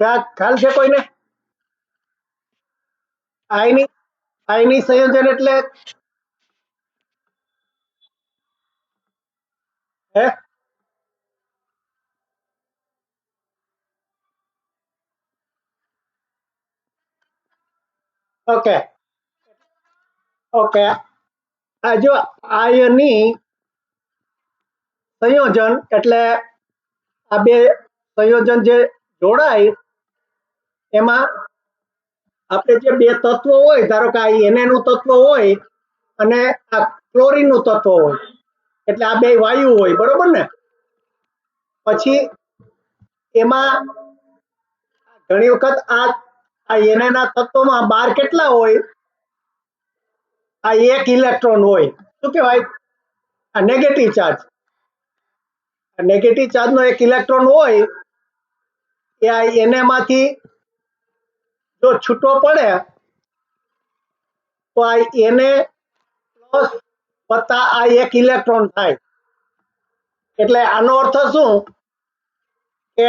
ખ્યાલ છે કોઈને? આયની સંયોજન એટલે હે ઓકે ઓકે આ જો આયની સંયોજન એટલે આ બે સંયોજન જે જોડાય એમાં આપણે જે બે તત્વો હોય, ધારો કે આ Na નું તત્વ હોય અને આ ક્લોરીન નું તત્વ હોય, એટલે આ બે વાયુ હોય, બરોબર ને? પછી એમાં ઘણી વખત આ Na ના તત્વમાં બાર કેટલા હોય? આ એક ઇલેક્ટ્રોન હોય. શું કહેવાય? આ નેગેટિવ ચાર્જ. નેગેટિવ ચાર્જ નો એક ઇલેક્ટ્રોન હોય એ આ Na માંથી જો છૂટો પડે તો આ Na પ્લસ વત્તા આ એક ઇલેક્ટ્રોન થાય. એટલે આનો અર્થ શું કે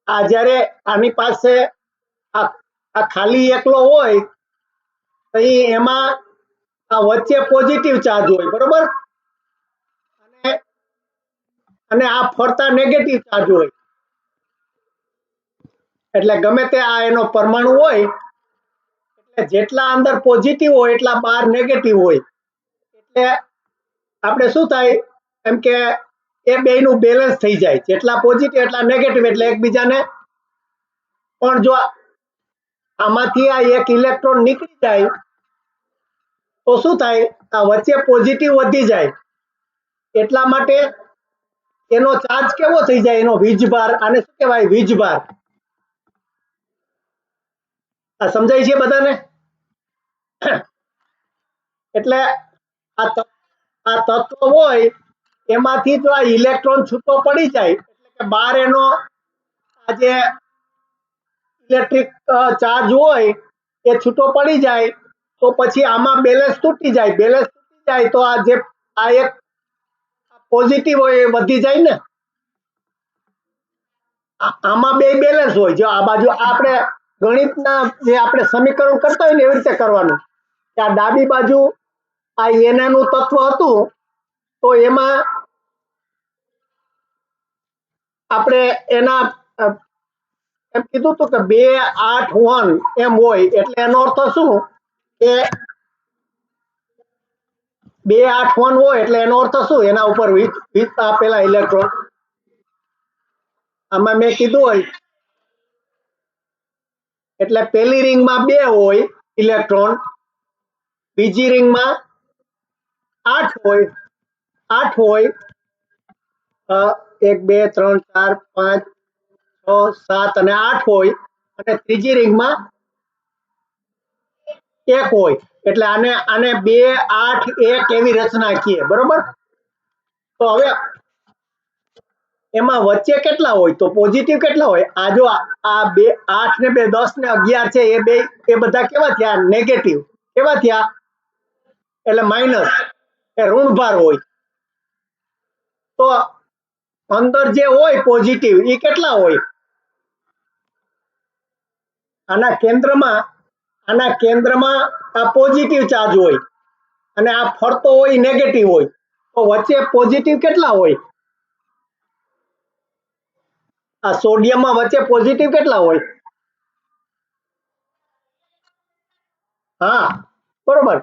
આ જ્યારે આની પાસે આ ખાલી એકલો હોય તો એમાં આ વચ્ચે પોઝિટિવ ચાર્જ હોય, બરોબર? અને આ ફરતા નેગેટિવ ચાર્જ હોય. એટલે ગમે તે આ એનો પરમાણુ હોય એટલે જેટલા અંદર પોઝિટિવ હોય એટલા બહાર નેગેટિવ હોય. એટલે આપણે શું થાય એમ કે એ બેયનું બેલેન્સ થઈ જાય, જેટલા પોઝિટિવ એટલા નેગેટિવ, એટલે એકબીજાને. પણ જો આમાંથી આ એક ઇલેક્ટ્રોન નીકળી જાય તો શું થાય? આ વચ્ચે પોઝિટિવ વધી જાય, એટલા માટે એનો ચાર્જ કેવો થઈ જાય? એનો વીજભાર. આને શું કહેવાય? વીજભાર. આ સમજાય છે બધાને? એટલે આ તત્વ હોય એમાંથી જો આ ઇલેક્ટ્રોન છૂટો પડી જાય એટલે કે બહાર એનો આ જે ઇલેક્ટ્રિક ચાર્જ હોય એ છૂટો પડી જાય તો પછી આમાં બેલેન્સ તૂટી જાય. બેલેન્સ તૂટી જાય તો આ જે આ એક પોઝિટિવ હોય એ વધી જાય ને. આમાં બે બેલેન્સ હોય. જો આ બાજુ આપણે ગણિતના જે આપણે સમીકરણ કરતા હોય ને એવી રીતે કરવાનું કે આ ડાબી બાજુ આ Na નું તત્વ હતું તો એમાં આપણે એના એમ કીધું હતું કે 2 8 1 એમ હોય. એટલે એનો અર્થ શું કે 2 8 1 હોય એટલે એનો અર્થ શું? એના ઉપર 20 આપેલા ઇલેક્ટ્રોન. આમાં મેં કીધું હોય એટલે પહેલી રિંગમાં 2 હોય ઇલેક્ટ્રોન, બીજી રિંગમાં 8 હોય. 8 હોય 1 2 3 4 5 6 7 અને 8 હોય, અને ત્રીજી રિંગમાં 1 હોય. એટલે આને 2 8 1 એવી રચના કીએ, બરોબર? તો હવે એમાં વચ્ચે કેટલા હોય? તો પોઝિટિવ કેટલા હોય? આ જો આ 2 8 ને 2 10 ને 11 છે એ બધા કેવા થયા? નેગેટિવ. કેવા થયા? એટલે માઇનસ, એ ઋણભાર હોય. તો અંદર જે હોય પોઝિટિવ એ કેટલા હોય? આના કેન્દ્રમાં આ પોઝિટિવ ચાર્જ હોય અને આ ફરતો હોય નેગેટિવ હોય. તો વચ્ચે પોઝિટિવ કેટલા હોય? આ સોડિયમમાં વચ્ચે પોઝિટિવ કેટલા હોય? હા, બરોબર.